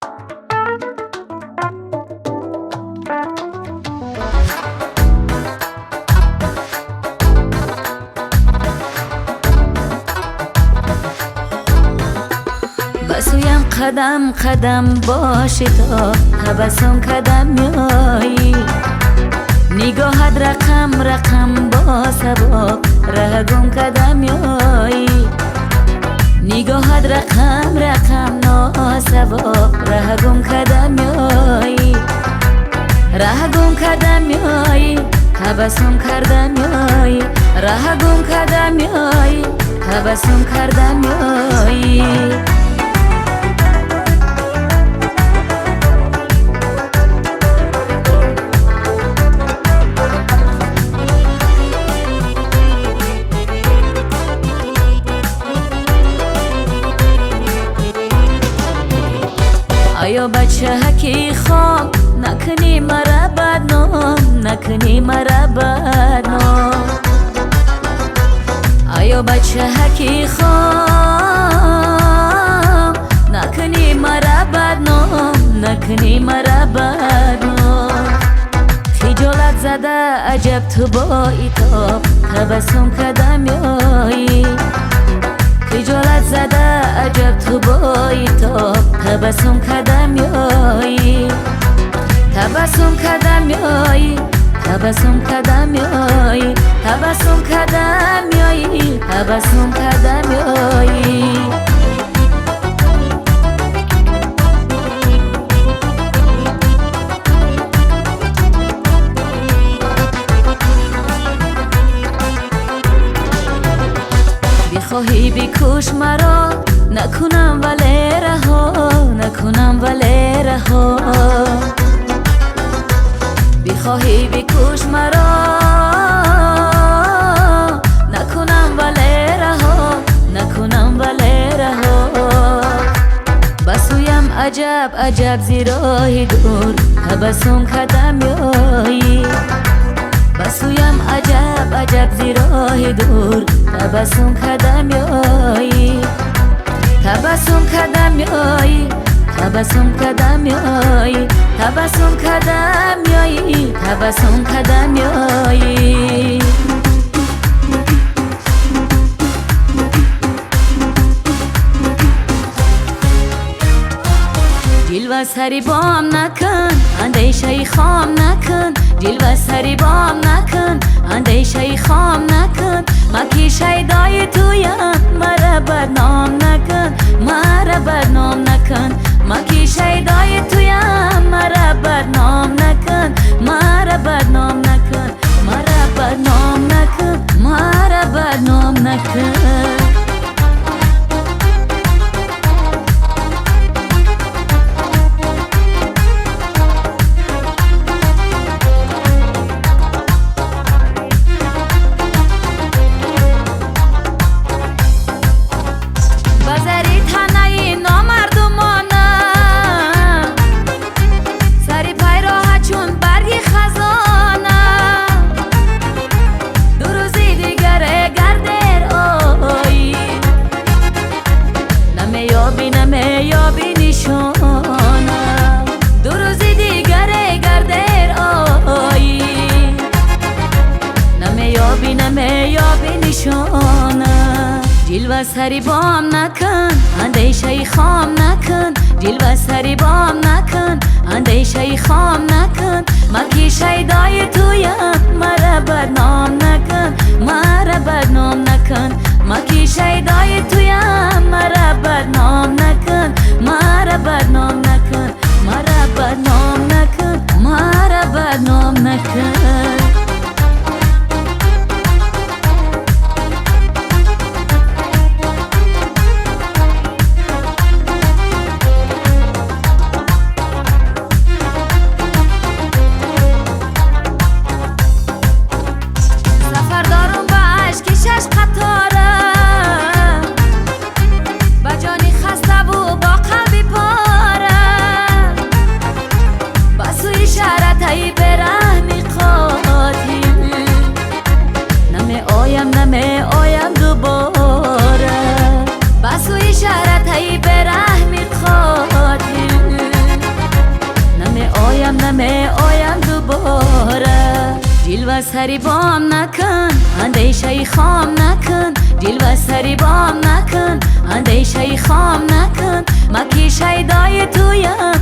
بسویم قدم قدم باشی تا تبسم قدم میایی نگاهت رقم رقم با سباب رهگم قدم میایی نگاهت رقم رقم ناسباب رهگم قدم میایی رهگم قدم میایی تبسم کردم میایی رهگم قدم میایی تبسم کردم میایی آیا بچه هکی خواب نکنی مرا بدنام نکنی مرا بدنام آیا بچه هکی خواب نکنی مرا بدنام نکنی مرا بدنام خجالت زده عجب تو با ایتاب تبسم کردم میایی خجالت زده عجب تو با ایتاب تبسم کردم میایی تبسم کردم میایی تبسم کردم میایی تبسم کردم میایی تبسم کردم میایی بخواهی بکش مرا نکنم ولی رها نکنم ولی رها بخواهی بکش مرا نکنم ولی رها نکنم ولی رها بسویم عجب عجب زیراه دور تبسم کردم میایی بسویم عجب عجب زیراه دور تبسم کردم میایی تبسم کردم میایی تبسم کردم میایی تبسم کردم میایی تبسم کردم میایی جلوه سری بام نکن اندیشه خام نکن جلوه سری بام نکن اندیشه خام نکن مکی شیدای تویم مرا بدنام نکن مرا بدنام نکن مکی شیدای تویم مرا بدنام نکن مرا بدنام نکن مرا بدنام نکن مرا بدنام نکن یابی نشانم دو روزی دیگره گردر آیی نمیابی نشانم جلوه سری بام نکن اندیشه خام نکن جلوه سری بام نکن اندیشه خام نکن مکی شیدای تویم مرا بدنام نکن مرا بدنام نکن مکی شیدای تویم مرا بدنام نکن مرا بدنام نکن مرا بدنام نکن مرا بدنام نکن با جانی خسته و با قلبی پاره جلوه سری بام نکن اندیشه خام نکن جلوه سری بام نکن اندیشه خام نکن مکی شیدای تویم